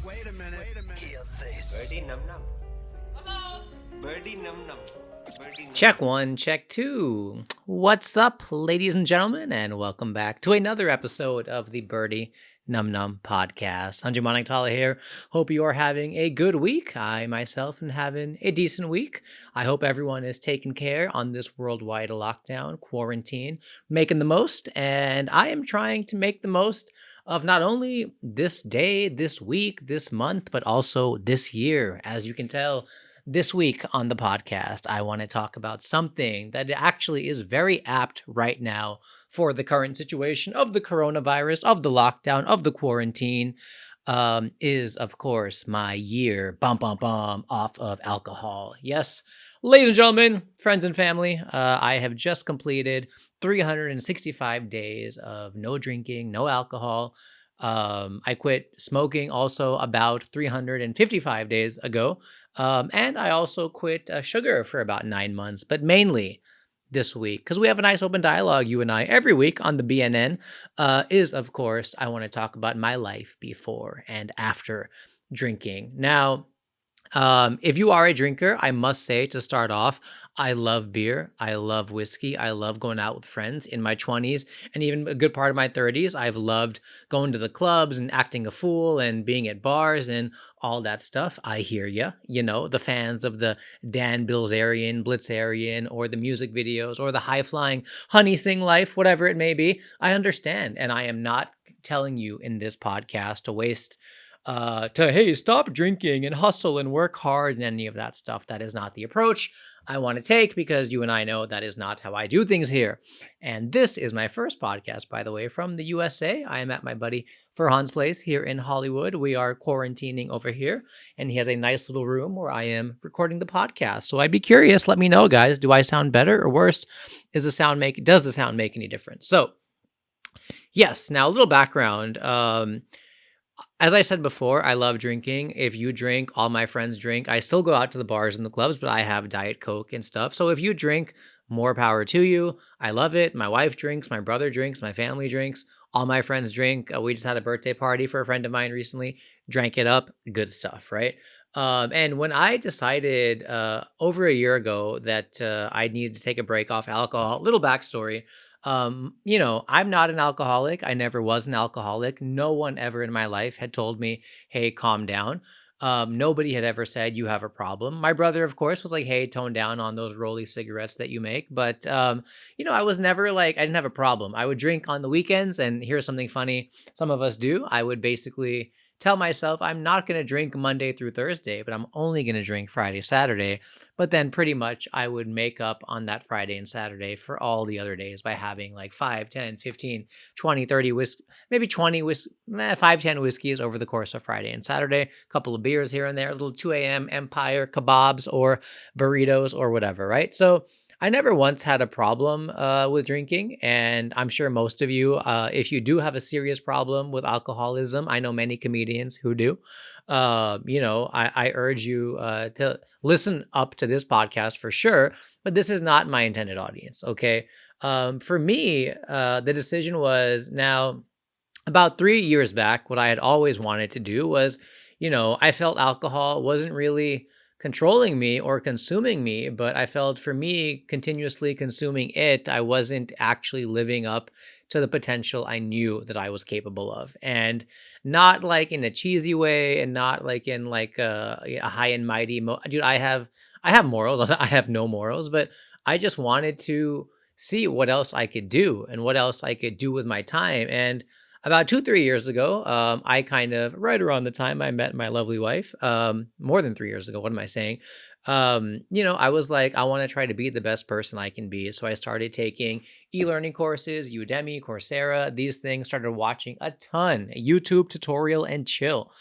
Hear this. Birdy num num. Birdy num num. Birdy num Check one, check two. What's up, ladies and gentlemen, and welcome back to another episode of the Birdy Num Num podcast. Sanjay Manaktala here. Hope you are having a good week. I myself am having a decent week. I hope everyone is taking care on this worldwide lockdown, quarantine, making the most, and I am trying to make the most of not only this day, this week, this month, but also this year. As you can tell, this week on the podcast, I want to talk about something that actually is very apt right now for the current situation of the coronavirus, of the lockdown, of the quarantine. Is of course my year off of alcohol. Yes, ladies and gentlemen, friends and family, I have just completed 365 days of no drinking, no alcohol. I quit smoking also about 355 days ago. And I also quit sugar for about 9 months, but mainly this week, because we have a nice open dialogue, you and I, every week on the BNN, is of course, I want to talk about my life before and after drinking. Now, if you are a drinker, I must say to start off, I love beer. I love whiskey. I love going out with friends in my 20s and even a good part of my 30s. I've loved going to the clubs and acting a fool and being at bars and all that stuff. I hear ya. You know, the fans of the Dan Bilzerian, Blitzerian, or the music videos or the high flying honey sing life, whatever it may be. I understand. And I am not telling you in this podcast to waste hey, stop drinking and hustle and work hard and any of that stuff. That is not the approach I want to take, because you and I know that is not how I do things here. And this is my first podcast, by the way, from the USA. I am at my buddy Farhan's place here in Hollywood. We are quarantining over here, and he has a nice little room where I am recording the podcast. So I'd be curious. Let me know, guys. Do I sound better or worse? Does the sound make any difference? So, yes. Now, a little background. As I said before, I love drinking. If you drink, all my friends drink. I still go out to the bars and the clubs, but I have Diet Coke and stuff. So if you drink, more power to you. I love it. My wife drinks, my brother drinks, my family drinks, all my friends drink. We just had a birthday party for a friend of mine recently. Drank it up. Good stuff, right? And when I decided over a year ago that I needed to take a break off alcohol, little backstory. I'm not an alcoholic. I never was an alcoholic. No one ever in my life had told me, hey, calm down. Nobody had ever said you have a problem. My brother, of course, was like, hey, tone down on those rolly cigarettes that you make. But, I was never like, I didn't have a problem. I would drink on the weekends, and here's something funny some of us do. I would basically tell myself I'm not going to drink Monday through Thursday, but I'm only going to drink Friday, Saturday. But then pretty much I would make up on that Friday and Saturday for all the other days by having like 5, 10, 15, 20, 30 maybe 20 5, 10 whiskeys over the course of Friday and Saturday, a couple of beers here and there, a little 2 a.m. Empire kebabs or burritos or whatever, right? So I never once had a problem with drinking, and I'm sure most of you, if you do have a serious problem with alcoholism, I know many comedians who do. I urge you to listen up to this podcast for sure, but this is not my intended audience, okay? For me, the decision was now about 3 years back. What I had always wanted to do was, I felt alcohol wasn't really controlling me or consuming me, but I felt for me, continuously consuming it, I wasn't actually living up to the potential I knew that I was capable of. And not like in a cheesy way, and not like in like a high and mighty dude, I have morals. I have no morals, but I just wanted to see what else I could do and what else I could do with my time. And about 2, 3 years ago, I kind of, right around the time I met my lovely wife, more than 3 years ago, what am I saying? I was like, I want to try to be the best person I can be. So I started taking e-learning courses, Udemy, Coursera, these things, started watching a ton, YouTube tutorial and chill.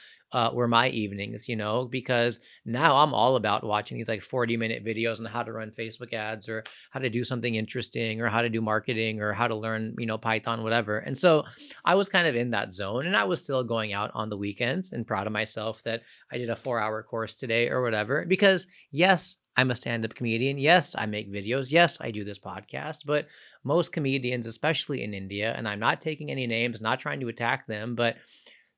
Were my evenings, because now I'm all about watching these like 40-minute videos on how to run Facebook ads or how to do something interesting or how to do marketing or how to learn, Python, whatever. And so I was kind of in that zone, and I was still going out on the weekends and proud of myself that I did a 4-hour course today or whatever, because yes, I'm a stand-up comedian. Yes, I make videos. Yes, I do this podcast. But most comedians, especially in India, and I'm not taking any names, not trying to attack them, but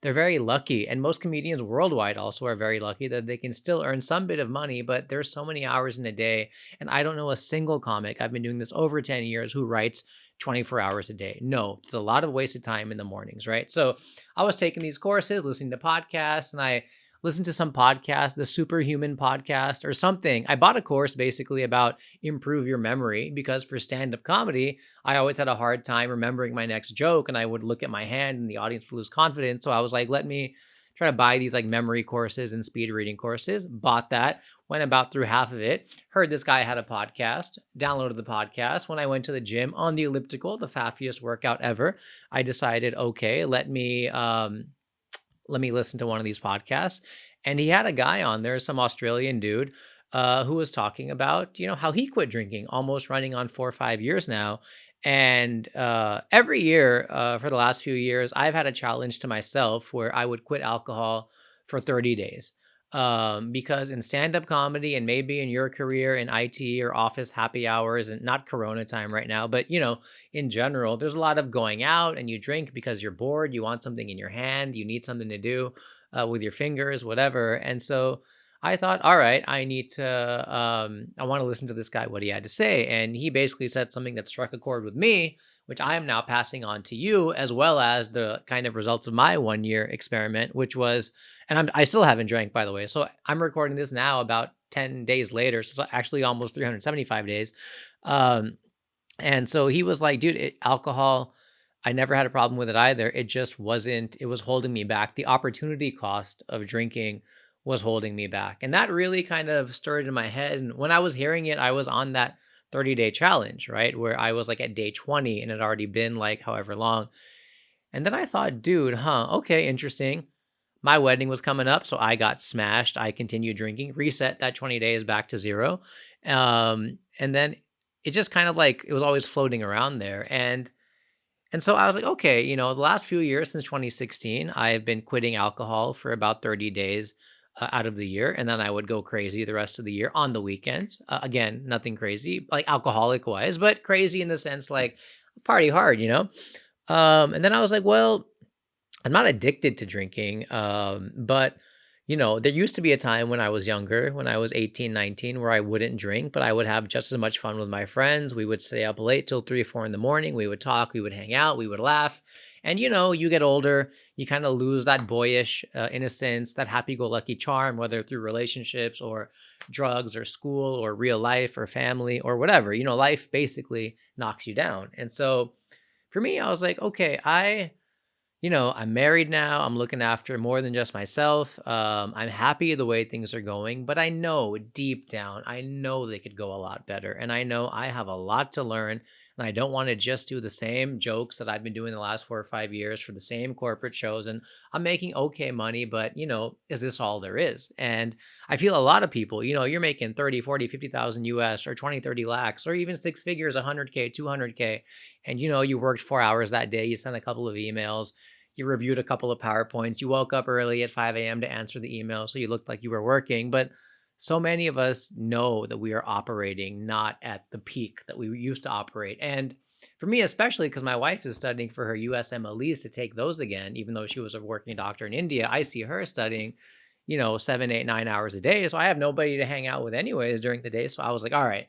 they're very lucky. And most comedians worldwide also are very lucky that they can still earn some bit of money, but there's so many hours in a day. And I don't know a single comic, I've been doing this over 10 years, who writes 24 hours a day. No, it's a lot of wasted time in the mornings, right? So I was taking these courses, listening to podcasts, and I listened to some podcast, the Superhuman podcast or something. I bought a course basically about improve your memory, because for stand-up comedy, I always had a hard time remembering my next joke, and I would look at my hand and the audience would lose confidence. So I was like, let me try to buy these like memory courses and speed reading courses. Bought that, went about through half of it, heard this guy had a podcast, downloaded the podcast. When I went to the gym on the elliptical, the faffiest workout ever, I decided, okay, let me listen to one of these podcasts. And he had a guy on there, some Australian dude, who was talking about, how he quit drinking, almost running on 4 or 5 years now. And every year for the last few years, I've had a challenge to myself where I would quit alcohol for 30 days. Because in stand-up comedy, and maybe in your career in IT or office happy hours, and not Corona time right now, but in general, there's a lot of going out and you drink because you're bored, you want something in your hand, you need something to do with your fingers, whatever. And so I thought, all right, I want to listen to this guy, what he had to say. And he basically said something that struck a chord with me, which I am now passing on to you, as well as the kind of results of my 1 year experiment, which was, and I still haven't drank, by the way. So I'm recording this now about 10 days later. So it's actually almost 375 days. And so he was like, dude, alcohol, I never had a problem with it either. It just wasn't, it was holding me back. The opportunity cost of drinking was holding me back. And that really kind of stirred in my head. And when I was hearing it, I was on that 30-day challenge, right? Where I was like at day 20 and it had already been like however long. And then I thought, dude, okay, interesting. My wedding was coming up, so I got smashed. I continued drinking, reset that 20 days back to zero. And then it just kind of like, it was always floating around there. And so I was like, okay, the last few years since 2016, I've been quitting alcohol for about 30 days out of the year. And then I would go crazy the rest of the year on the weekends. Again, nothing crazy, like alcoholic wise, but crazy in the sense like party hard. And then I was like, well, I'm not addicted to drinking, but there used to be a time when I was younger, when I was 18, 19, where I wouldn't drink, but I would have just as much fun with my friends. We would stay up late till 3 or 4 in the morning. We would talk, we would hang out, we would laugh. And you get older, you kind of lose that boyish innocence, that happy-go-lucky charm, whether through relationships or drugs or school or real life or family or whatever. Life basically knocks you down. And so for me, I was like, okay, I'm married now. I'm looking after more than just myself. I'm happy the way things are going, but I know deep down, I know they could go a lot better. And I know I have a lot to learn. And I don't want to just do the same jokes that I've been doing the last 4 or 5 years for the same corporate shows. And I'm making okay money, but is this all there is? And I feel a lot of people, you're making 30, 40, 50,000 US or 20, 30 lakhs, or even six figures, 100K, 200K. And you worked 4 hours that day. You sent a couple of emails. You reviewed a couple of PowerPoints. You woke up early at 5 a.m. to answer the email, so you looked like you were working. But so many of us know that we are operating not at the peak that we used to operate. And for me, especially because my wife is studying for her USMLEs to take those again, even though she was a working doctor in India, I see her studying, 7, 8, 9 hours a day. So I have nobody to hang out with anyways during the day. So I was like, all right,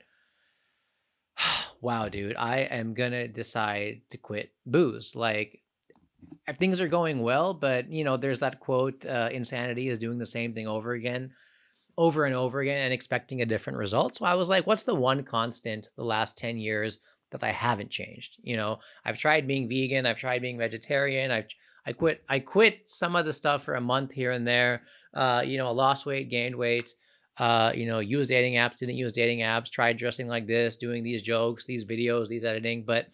wow, dude, I am going to decide to quit booze. Like, if things are going well, but there's that quote, insanity is doing the same thing over and over again and expecting a different result. So I was like, what's the one constant the last 10 years that I haven't changed? I've tried being vegan, I've tried being vegetarian, I quit some of the stuff for a month here and there. Lost weight, gained weight, used dating apps, didn't use dating apps, tried dressing like this, doing these jokes, these videos, these editing, but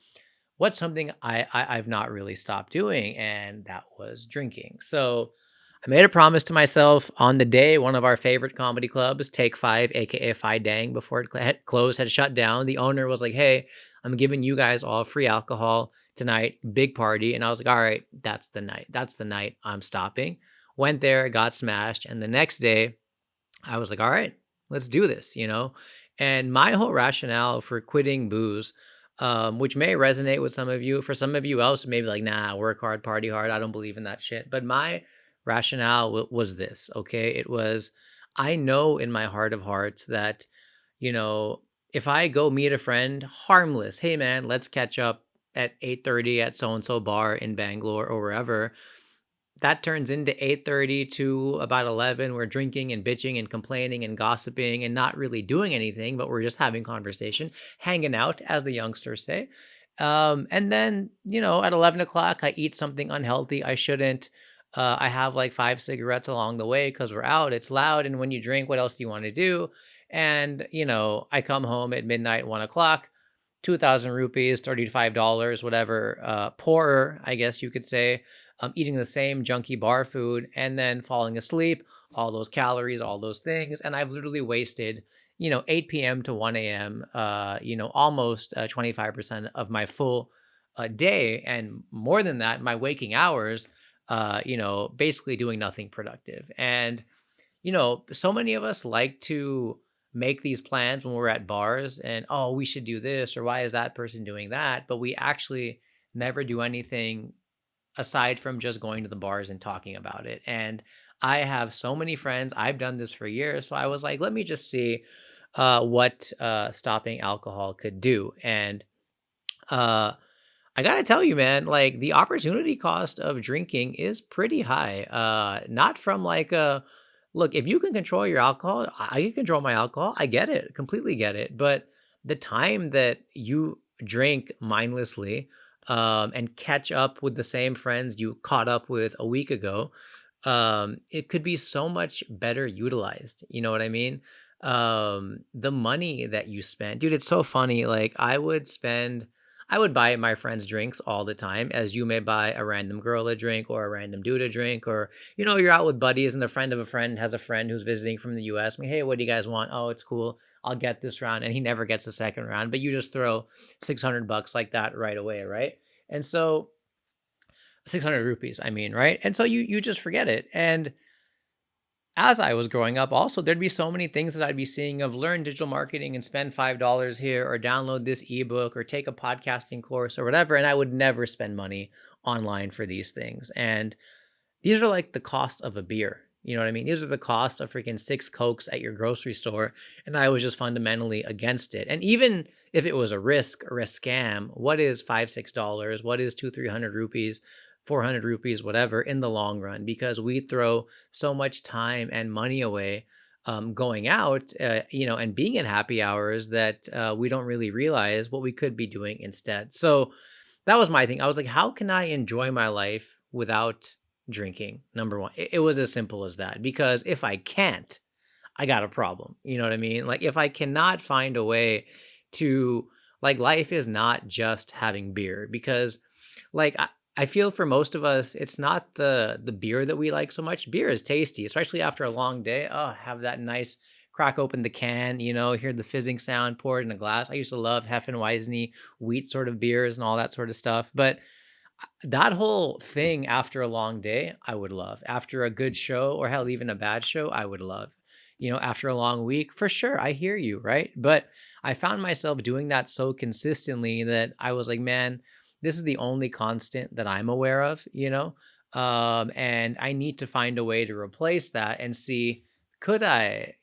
what's something I've not really stopped doing, and that was drinking. So I made a promise to myself on the day one of our favorite comedy clubs, Take Five, aka Phi Dang, before it had closed, had shut down. The owner was like, "Hey, I'm giving you guys all free alcohol tonight, big party." And I was like, "All right, that's the night. That's the night I'm stopping." Went there, got smashed, and the next day, I was like, "All right, let's do this." And my whole rationale for quitting booze which may resonate with some of you. For some of you else, maybe like, nah, work hard, party hard. I don't believe in that shit. But my rationale was this, okay? It was, I know in my heart of hearts that, you know, if I go meet a friend, harmless, hey man, let's catch up at 8:30 at so and so bar in Bangalore or wherever, that turns into 8:30 to about 11. We're drinking and bitching and complaining and gossiping and not really doing anything, but we're just having conversation, hanging out, as the youngsters say. And then, at 11 o'clock, I eat something unhealthy I shouldn't. I have like 5 cigarettes along the way because we're out. It's loud. And when you drink, what else do you want to do? And, I come home at midnight, 1 o'clock. 2,000 rupees, $35, whatever, poorer, I guess you could say, eating the same junky bar food and then falling asleep, all those calories, all those things. And I've literally wasted, 8 p.m. to 1 a.m., almost 25% of my full day. And more than that, my waking hours, basically doing nothing productive. And so many of us like to make these plans when we're at bars and, oh, we should do this, or why is that person doing that? But we actually never do anything aside from just going to the bars and talking about it. And I have so many friends. I've done this for years. So I was like, let me just see what stopping alcohol could do. And uh, I gotta tell you, man, like the opportunity cost of drinking is pretty high. Not from like a look, if you can control your alcohol, I can control my alcohol. I get it, completely get it. But the time that you drink mindlessly, and catch up with the same friends you caught up with a week ago, it could be so much better utilized. You know what I mean? The money that you spent, dude, it's so funny. Like I would buy my friends drinks all the time, as you may buy a random girl a drink or a random dude a drink, or you're out with buddies and a friend of a friend has a friend who's visiting from the US. I mean, hey, what do you guys want? Oh, it's cool. I'll get this round, and he never gets a second round, but you just throw $600 like that right away, right? And so 600 rupees, I mean, right? And so you just forget it. And as I was growing up, also, there'd be so many things that I'd be seeing of learn digital marketing and spend $5 here, or download this ebook, or take a podcasting course, or whatever. And I would never spend money online for these things. And these are like the cost of a beer. You know what I mean? These are the cost of freaking 6 Cokes at your grocery store. And I was just fundamentally against it. And even if it was a risk or a scam, what is $5, $6? What is 200, 300 rupees, 400 rupees, whatever, in the long run? Because we throw so much time and money away going out, and being in happy hours that we don't really realize what we could be doing instead. So that was my thing. I was like, how can I enjoy my life without drinking? Number one, it was as simple as that. Because if I can't, I got a problem. You know what I mean? Like if I cannot find a way to, like, life is not just having beer. Because like I feel for most of us, it's not the beer that we like so much. Beer is tasty, especially after a long day. Oh, have that nice crack open the can, hear the fizzing sound, pour it in a glass. I used to love Hefeweizen wheat sort of beers and all that sort of stuff. But that whole thing after a long day, I would love. After a good show, or hell, even a bad show, I would love. After a long week, for sure, I hear you, right? But I found myself doing that so consistently that I was like, man, this is the only constant that I'm aware of, and I need to find a way to replace that and see, could I,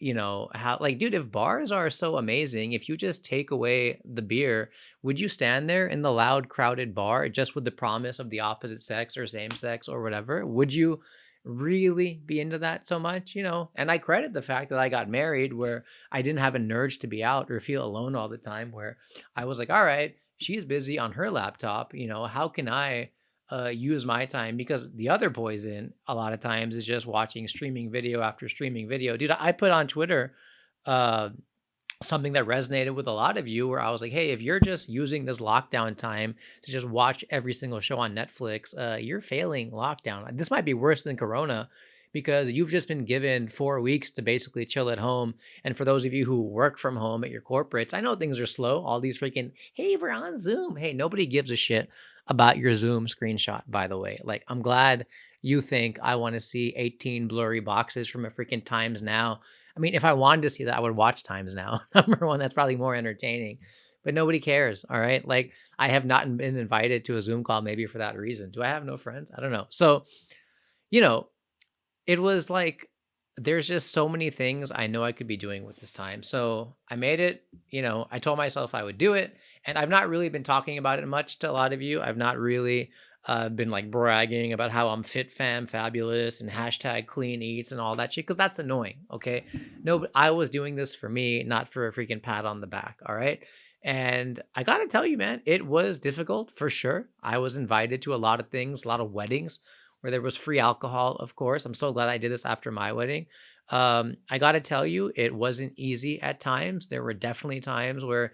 how, like, dude, if bars are so amazing, if you just take away the beer, would you stand there in the loud, crowded bar just with the promise of the opposite sex or same sex or whatever? Would you really be into that so much, And I credit the fact that I got married where I didn't have an urge to be out or feel alone all the time, where I was like, all right, she's busy on her laptop, how can I use my time? Because the other poison a lot of times is just watching streaming video after streaming video. Dude, I put on Twitter uh, something that resonated with a lot of you, where I was like, hey, if you're just using this lockdown time to just watch every single show on Netflix, you're failing lockdown. This might be worse than Corona, because you've just been given 4 weeks to basically chill at home. And for those of you who work from home at your corporates, I know things are slow. All these freaking, hey, we're on Zoom. Hey, nobody gives a shit about your Zoom screenshot, by the way. Like, I'm glad you think I want to see 18 blurry boxes from a freaking Times Now. I mean, if I wanted to see that, I would watch Times Now. Number one, that's probably more entertaining. but nobody cares. All right. Like, I have not been invited to a Zoom call, maybe for that reason. Do I have no friends? I don't know. So, you know, it was like, there's just so many things I know I could be doing with this time. So I made it, I told myself I would do it. And I've not really been talking about it much to a lot of you. I've not really been like bragging about how I'm fit, fam, fabulous, and hashtag clean eats and all that shit, because that's annoying. Okay. No, but I was doing this for me, not for a freaking pat on the back. All right. And I got to tell you, man, it was difficult for sure. I was invited to a lot of things, a lot of weddings where there was free alcohol, of course. I'm so glad I did this after my wedding. I got to tell you, it wasn't easy at times. There were definitely times where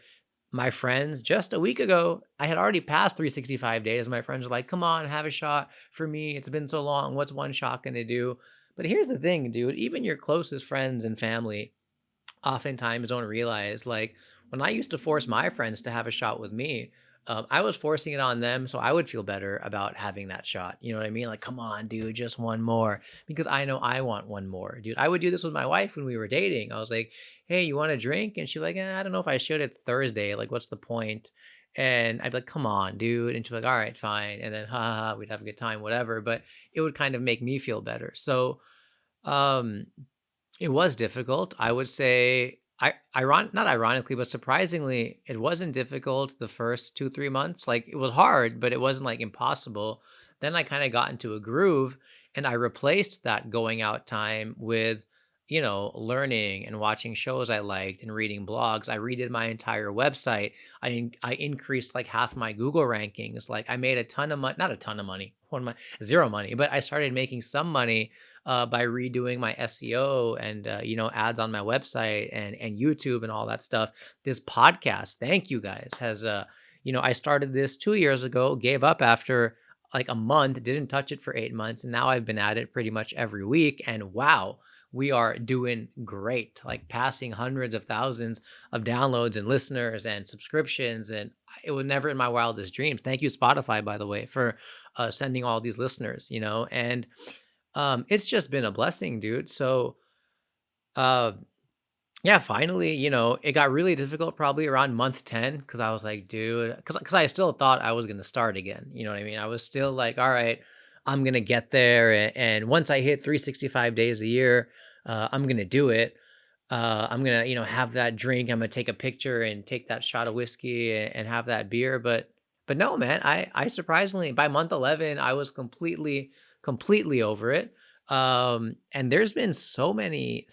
my friends, just a week ago, I had already passed 365 days. My friends were like, come on, have a shot for me. It's been so long. What's one shot going to do? But here's the thing, dude, even your closest friends and family oftentimes don't realize, like, when I used to force my friends to have a shot with me, I was forcing it on them so I would feel better about having that shot. You know what I mean? Like, come on, dude, just one more, because I know I want one more, dude. I would do this with my wife when we were dating. I was like, hey, you want a drink? And she's like, I don't know if I should. It's Thursday. Like, what's the point? And I'd be like, come on, dude. And she's like, all right, fine. And then, ha ha, ha, we'd have a good time, whatever. But it would kind of make me feel better. So, um, it was difficult. I would say, not ironically, but surprisingly, it wasn't difficult the first 2, 3 months. Like, it was hard, but it wasn't like impossible. Then I kind of got into a groove, and I replaced that going out time with, learning and watching shows I liked and reading blogs. I redid my entire website. I increased like half my Google rankings. Like, I made a ton of money, not a ton of money, one of my zero money, but I started making some money by redoing my SEO and ads on my website and YouTube and all that stuff. This podcast, thank you guys, has I started this 2 years ago, gave up after like a month, didn't touch it for 8 months, and now I've been at it pretty much every week. And wow, we are doing great, like passing hundreds of thousands of downloads and listeners and subscriptions. And it was never in my wildest dreams. Thank you, Spotify, by the way, for sending all these listeners, and it's just been a blessing, dude. So, uh, yeah, finally, it got really difficult probably around month 10, because I was like, dude, because I still thought I was going to start again. You know what I mean? I was still like, all right, I'm going to get there. And once I hit 365 days a year, I'm going to do it. I'm going to, have that drink. I'm going to take a picture and take that shot of whiskey and have that beer. But no, man, I surprisingly, by month 11, I was completely over it. And there's been so many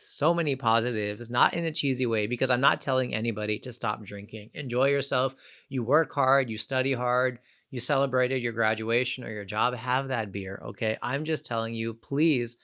positives, not in a cheesy way, because I'm not telling anybody to stop drinking. Enjoy yourself. You work hard, you study hard, you celebrated your graduation or your job, have that beer. Okay. I'm just telling you, please,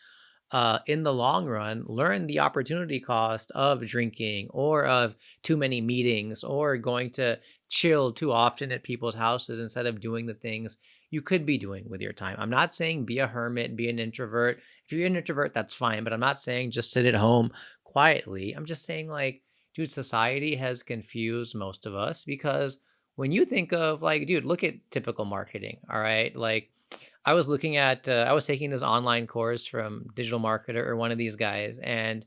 in the long run, learn the opportunity cost of drinking or of too many meetings or going to chill too often at people's houses instead of doing the things you could be doing with your time. I'm not saying be a hermit, be an introvert. If you're an introvert, that's fine, but I'm not saying just sit at home quietly. I'm just saying, like, dude, society has confused most of us, because when you think of, like, dude, look at typical marketing, all right? Like, I was taking this online course from Digital Marketer or one of these guys, and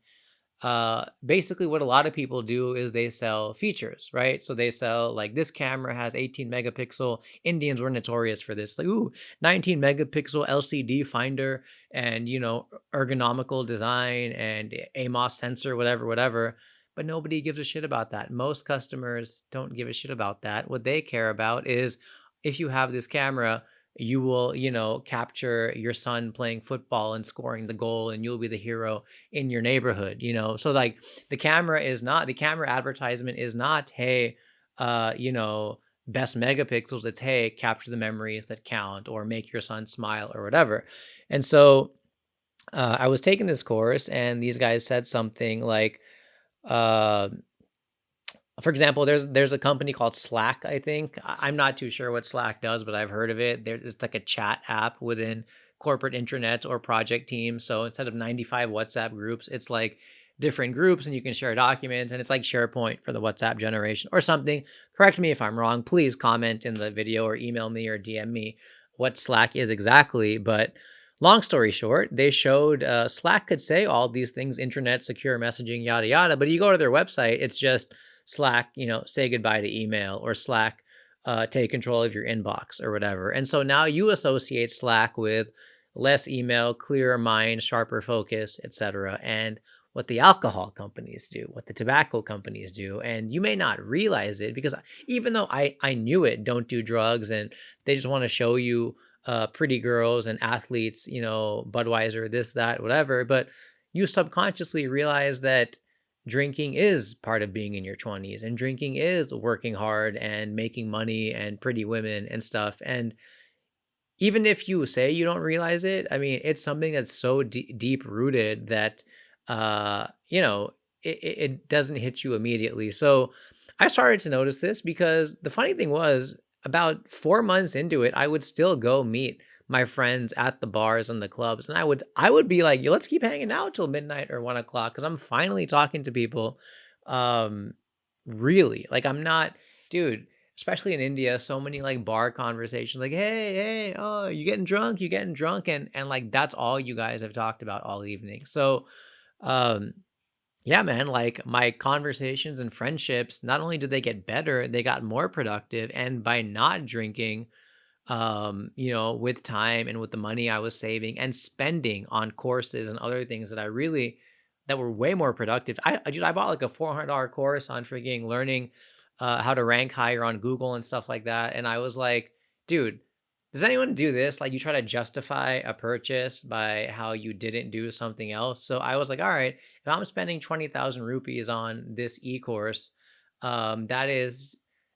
basically what a lot of people do is they sell features, right? So they sell, like, this camera has 18 megapixel. Indians were notorious for this, like, ooh, 19 megapixel LCD finder, and ergonomical design and AMOS sensor, whatever. But nobody gives a shit about that. Most customers don't give a shit about that. What they care about is, if you have this camera, you will, capture your son playing football and scoring the goal, and you'll be the hero in your neighborhood. So, like, the camera advertisement is not, hey, best megapixels. It's, hey, capture the memories that count, or make your son smile, or whatever. And so, I was taking this course, and these guys said something like, uh, for example, there's a company called Slack, I think. I'm not too sure what Slack does, but I've heard of it. It's like a chat app within corporate intranets or project teams. So instead of 95 WhatsApp groups, it's like different groups, and you can share documents, and it's like SharePoint for the WhatsApp generation or something. Correct me if I'm wrong. Please comment in the video or email me or DM me what Slack is exactly. But long story short, they showed Slack could say all these things: intranet, secure messaging, yada yada. But you go to their website, it's just Slack, say goodbye to email, or Slack, take control of your inbox or whatever. And so now you associate Slack with less email, clearer mind, sharper focus, etc. And what the alcohol companies do, what the tobacco companies do. And you may not realize it, because even though I knew it, don't do drugs, and they just want to show you pretty girls and athletes, Budweiser, this, that, whatever. But you subconsciously realize that drinking is part of being in your 20s, and drinking is working hard and making money and pretty women and stuff. And even if you say you don't realize it, I mean, it's something that's so deep rooted that, it doesn't hit you immediately. So I started to notice this, because the funny thing was, about 4 months into it, I would still go meet my friends at the bars and the clubs, and I would be like, "Yo, let's keep hanging out till midnight or 1 o'clock," because I'm finally talking to people. Um, really, like, I'm not, dude. Especially in India, so many like bar conversations, like, "Hey, hey, oh, you getting drunk? You getting drunk?" And like, that's all you guys have talked about all evening. So, um, yeah, man, like, my conversations and friendships, not only did they get better, they got more productive. And by not drinking, with time and with the money I was saving and spending on courses and other things that were way more productive. Dude, I bought like a $400 course on freaking learning how to rank higher on Google and stuff like that. And I was like, dude, does anyone do this? Like, you try to justify a purchase by how you didn't do something else. So I was like, all right, if I'm spending 20,000 rupees on this e-course, that is,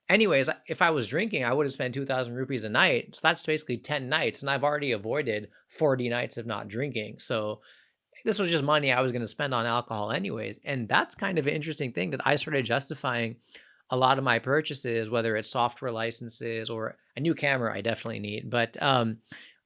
anyways, if I was drinking, I would have spent 2,000 rupees a night. So that's basically 10 nights. And I've already avoided 40 nights of not drinking. So this was just money I was going to spend on alcohol anyways. And that's kind of an interesting thing, that I started justifying a lot of my purchases, whether it's software licenses or a new camera I definitely need. But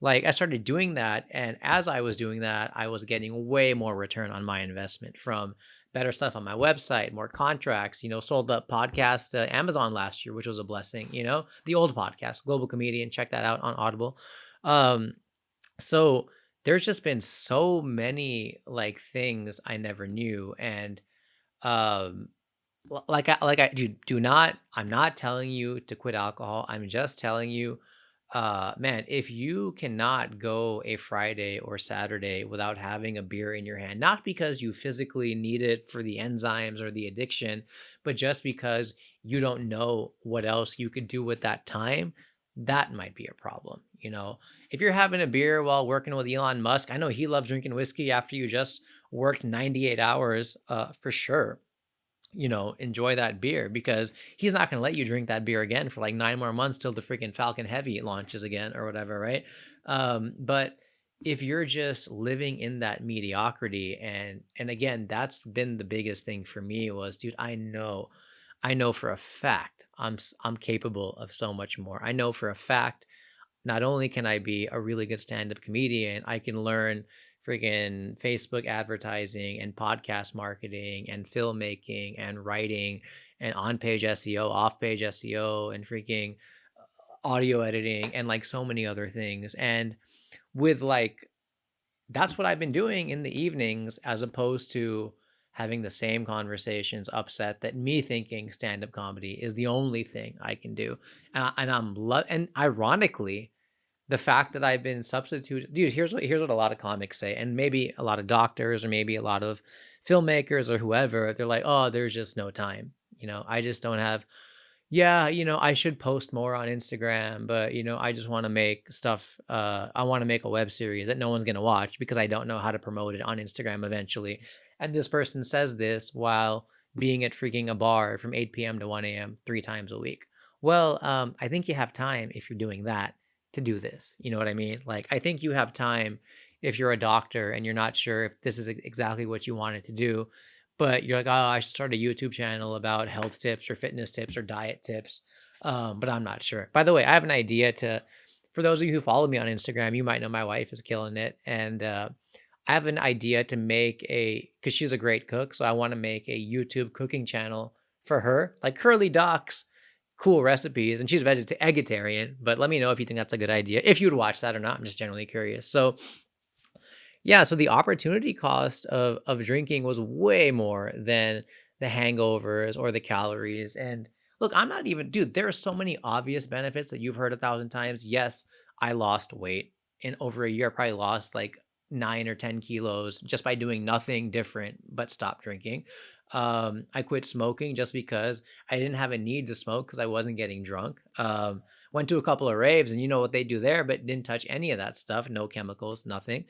like, I started doing that. And as I was doing that, I was getting way more return on my investment from better stuff on my website, more contracts, sold up podcast to Amazon last year, which was a blessing, the old podcast, Global Comedian, check that out on Audible. Um, so there's just been so many like things I never knew. And um do not, I'm not telling you to quit alcohol. I'm just telling you, man, if you cannot go a Friday or Saturday without having a beer in your hand, not because you physically need it for the enzymes or the addiction, but just because you don't know what else you could do with that time, that might be a problem. If you're having a beer while working with Elon Musk, I know he loves drinking whiskey after you just worked 98 hours, for sure. Enjoy that beer, because he's not going to let you drink that beer again for like 9 more months till the freaking Falcon Heavy launches again or whatever, right? But if you're just living in that mediocrity, and again, that's been the biggest thing for me was, dude, I know for a fact I'm capable of so much more. I know for a fact, not only can I be a really good stand-up comedian, I can learn freaking Facebook advertising and podcast marketing and filmmaking and writing and on-page SEO, off-page SEO, and freaking audio editing and like so many other things. And with like, that's what I've been doing in the evenings, as opposed to having the same conversations upset that me thinking stand-up comedy is the only thing I can do. And ironically, the fact that I've been substituted, dude, here's what a lot of comics say, and maybe a lot of doctors or maybe a lot of filmmakers or whoever, they're like, "Oh, there's just no time. I just don't have, yeah, I should post more on Instagram, but I just want to make stuff. I want to make a web series that no one's gonna watch because I don't know how to promote it on Instagram eventually." And this person says this while being at freaking a bar from 8 p.m. to 1 a.m. 3 times a week. Well, I think you have time if you're doing that to do this. You know what I mean? Like, I think you have time if you're a doctor and you're not sure if this is exactly what you wanted to do, but you're like, oh, I should start a YouTube channel about health tips or fitness tips or diet tips. But I'm not sure. By the way, I have an idea for those of you who follow me on Instagram, you might know my wife is killing it. And I have an idea to make because she's a great cook. So I want to make a YouTube cooking channel for her, like Curly Docs, cool recipes. And she's vegetarian, but let me know if you think that's a good idea, if you'd watch that or not. I'm just generally curious. So yeah, so the opportunity cost of drinking was way more than the hangovers or the calories. And look, I'm not even, dude, there are so many obvious benefits that you've heard 1,000 times. Yes, I lost weight in over a year. I probably lost like 9 or 10 kilos just by doing nothing different but stop drinking. I quit smoking just because I didn't have a need to smoke because I wasn't getting drunk. Went to a couple of raves, and you know what they do there, but didn't touch any of that stuff. No chemicals, nothing.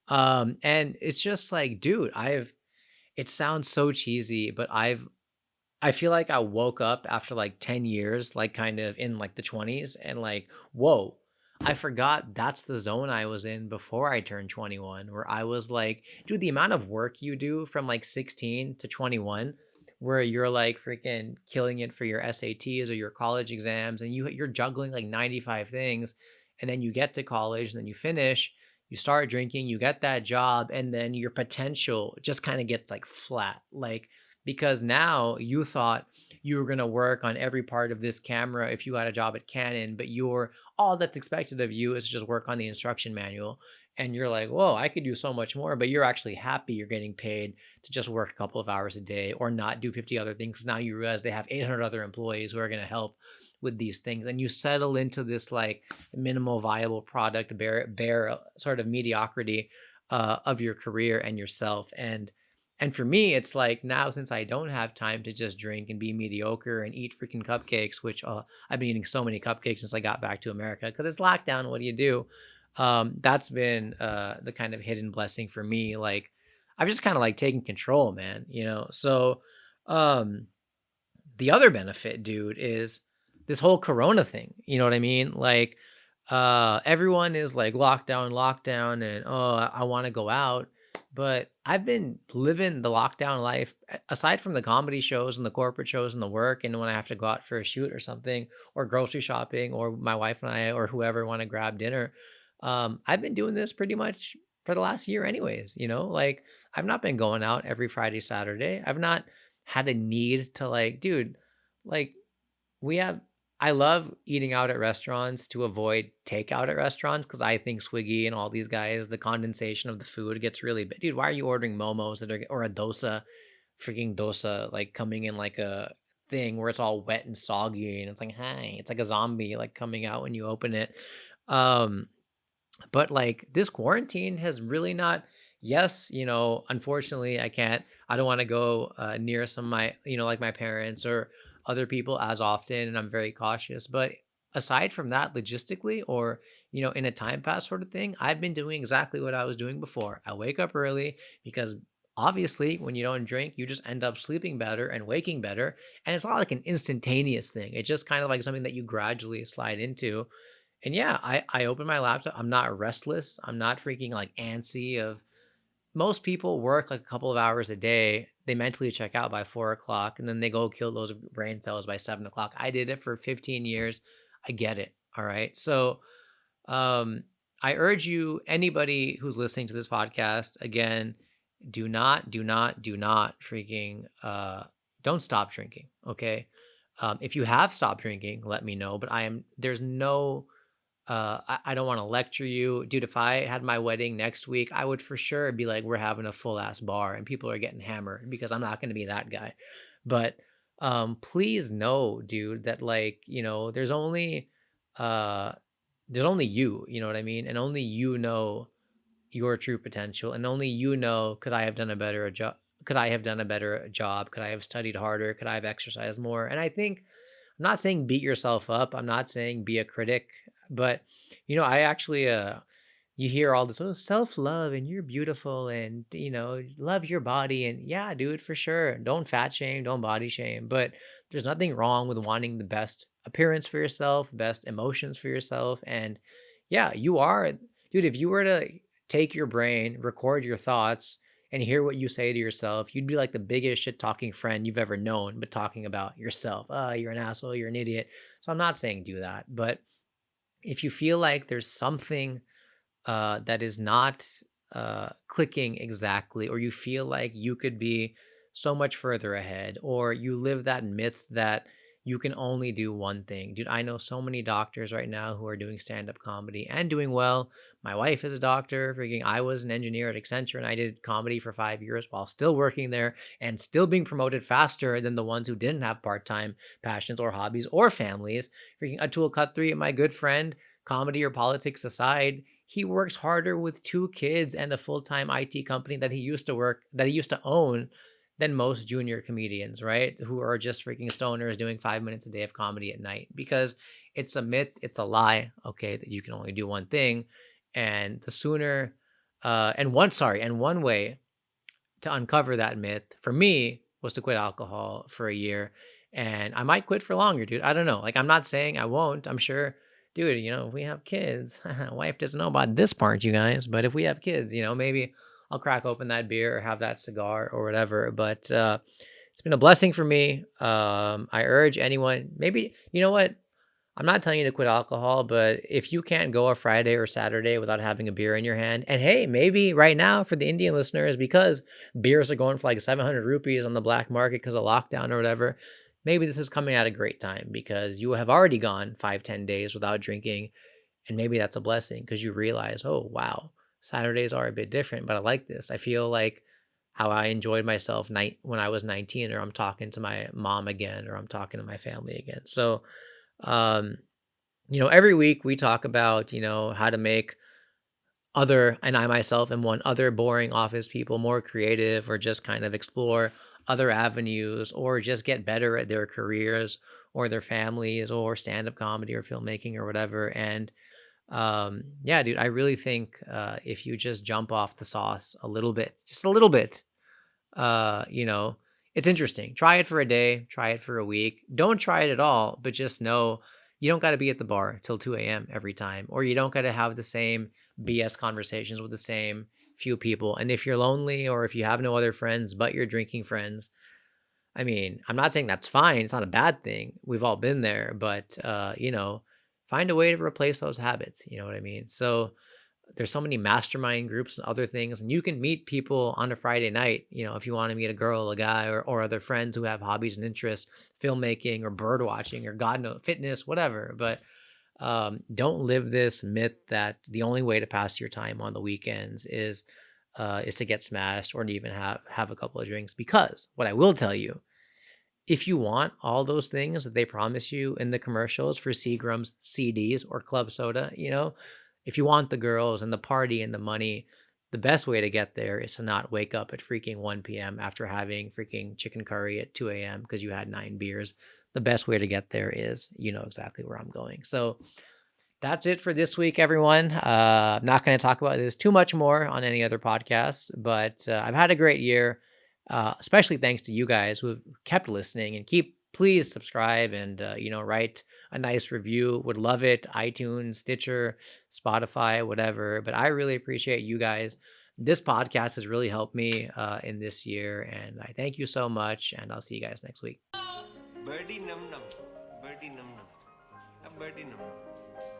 And it's just like, dude, it sounds so cheesy, but I feel like I woke up after like 10 years, like kind of in like the 20s, and like, whoa, I forgot that's the zone I was in before I turned 21, where I was like, dude, the amount of work you do from like 16 to 21, where you're like freaking killing it for your SATs or your college exams, and you're juggling like 95 things, and then you get to college, and then you finish, you start drinking, you get that job, and then your potential just kind of gets like flat. Like, because now you thought you were going to work on every part of this camera if you got a job at Canon, but you're all that's expected of you is to just work on the instruction manual. And you're like, whoa, I could do so much more, but you're actually happy you're getting paid to just work a couple of hours a day or not do 50 other things. Now you realize they have 800 other employees who are going to help with these things. And you settle into this like minimal viable product, bare sort of mediocrity of your career and yourself. And for me, it's like now since I don't have time to just drink and be mediocre and eat freaking cupcakes, which I've been eating so many cupcakes since I got back to America because it's lockdown. What do you do? That's been the kind of hidden blessing for me. Like I've just kind of like taken control, man. So um, the other benefit, dude, is this whole Corona thing. You know what I mean? Like everyone is like lockdown, and I want to go out, but I've been living the lockdown life aside from the comedy shows and the corporate shows and the work, and when I have to go out for a shoot or something, or grocery shopping, or my wife and I or whoever want to grab dinner. I've been doing this pretty much for the last year anyways. Like I've not been going out every Friday, Saturday. I've not had a need to, like, dude, like we have I love eating out at restaurants to avoid takeout at restaurants because I think Swiggy and all these guys, the condensation of the food gets really bad. Dude, why are you ordering momos or a dosa, freaking dosa, like coming in like a thing where it's all wet and soggy and it's like, hi, it's like a zombie like coming out when you open it. Um, but like this quarantine has really not, yes, unfortunately I don't want to go near some of my, like my parents or other people as often, and I'm very cautious. But aside from that, logistically, or in a time pass sort of thing, I've been doing exactly what I was doing before. I wake up early because obviously when you don't drink, you just end up sleeping better and waking better, and it's not like an instantaneous thing. It's just kind of like something that you gradually slide into. And yeah, I open my laptop. I'm not restless. I'm not freaking like antsy. Of Most people work like a couple of hours a day. They mentally check out by 4 o'clock, and then they go kill those brain cells by 7 o'clock. I did it for 15 years. I get it. All right. So um, I urge you, anybody who's listening to this podcast, again, do not freaking don't stop drinking. Okay. If you have stopped drinking, let me know. But there's no I don't want to lecture you, dude. If I had my wedding next week, I would for sure be like, we're having a full ass bar and people are getting hammered, because I'm not going to be that guy. But please know, dude, that like, uh there's only you know what I mean? And only you know your true potential, and only could I have done a better job? Could I have done a better job? Could I have studied harder? Could I have exercised more? And I think I'm not saying beat yourself up. I'm not saying be a critic, but I actually you hear all this, oh, self-love and you're beautiful and love your body, and yeah, dude, for sure. Don't fat shame, don't body shame, but there's nothing wrong with wanting the best appearance for yourself, best emotions for yourself. And yeah, you are, dude, if you were to take your brain, record your thoughts, and hear what you say to yourself, you'd be like the biggest shit talking friend you've ever known, but talking about yourself. You're an asshole, you're an idiot. So I'm not saying do that, but if you feel like there's something that is not clicking exactly, or you feel like you could be so much further ahead, or you live that myth that you can only do one thing. Dude, I know so many doctors right now who are doing stand-up comedy and doing well. My wife is a doctor. Freaking, I was an engineer at Accenture and I did comedy for 5 years while still working there and still being promoted faster than the ones who didn't have part-time passions or hobbies or families. Freaking Atul Khatri, my good friend, comedy or politics aside, he works harder with 2 kids and a full-time IT company that he used to own than most junior comedians, right? Who are just freaking stoners doing 5 minutes a day of comedy at night, because it's a myth, it's a lie, okay, that you can only do one thing. And the sooner, and one way to uncover that myth for me was to quit alcohol for a year. And I might quit for longer, dude. I don't know. Like, I'm not saying I won't. I'm sure, dude, if we have kids, wife doesn't know about this part, you guys. But if we have kids, maybe I'll crack open that beer or have that cigar or whatever. But it's been a blessing for me. I urge anyone, maybe, you know what? I'm not telling you to quit alcohol, but if you can't go a Friday or Saturday without having a beer in your hand, and hey, maybe right now for the Indian listeners, because beers are going for like 700 rupees on the black market because of lockdown or whatever, maybe this is coming at a great time because you have already gone 5, 10 days without drinking. And maybe that's a blessing because you realize, oh, wow, Saturdays are a bit different, but I like this. I feel like how I enjoyed myself when I was 19, or I'm talking to my mom again, or I'm talking to my family again. So, um, every week we talk about, how to make and I myself am one, other boring office people more creative, or just kind of explore other avenues, or just get better at their careers or their families or stand-up comedy or filmmaking or whatever. And yeah, dude, I really think if you just jump off the sauce a little bit, just a little bit, uh, you know, it's interesting. Try it for a day, try it for a week. Don't try it at all, but just know you don't got to be at the bar till 2 a.m. every time, or you don't got to have the same BS conversations with the same few people. And if you're lonely, or if you have no other friends but your drinking friends, I mean, I'm not saying that's fine. It's not a bad thing. We've all been there, but find a way to replace those habits. You know what I mean? So there's so many mastermind groups and other things, and you can meet people on a Friday night, if you want to meet a girl, a guy, or other friends who have hobbies and interests, filmmaking or bird watching or God knows, fitness, whatever. But don't live this myth that the only way to pass your time on the weekends is to get smashed or to even have a couple of drinks. Because what I will tell you, if you want all those things that they promise you in the commercials for Seagram's CDs or club soda, if you want the girls and the party and the money, the best way to get there is to not wake up at freaking 1 p.m. after having freaking chicken curry at 2 a.m. because you had 9 beers. The best way to get there is, exactly where I'm going. So that's it for this week, everyone. I'm not going to talk about this too much more on any other podcast, but I've had a great year, especially thanks to you guys who have kept listening and please subscribe and, write a nice review. Would love it. iTunes, Stitcher, Spotify, whatever. But I really appreciate you guys. This podcast has really helped me in this year, and I thank you so much, and I'll see you guys next week. Birdy num num. Birdy num num. A birdie num num.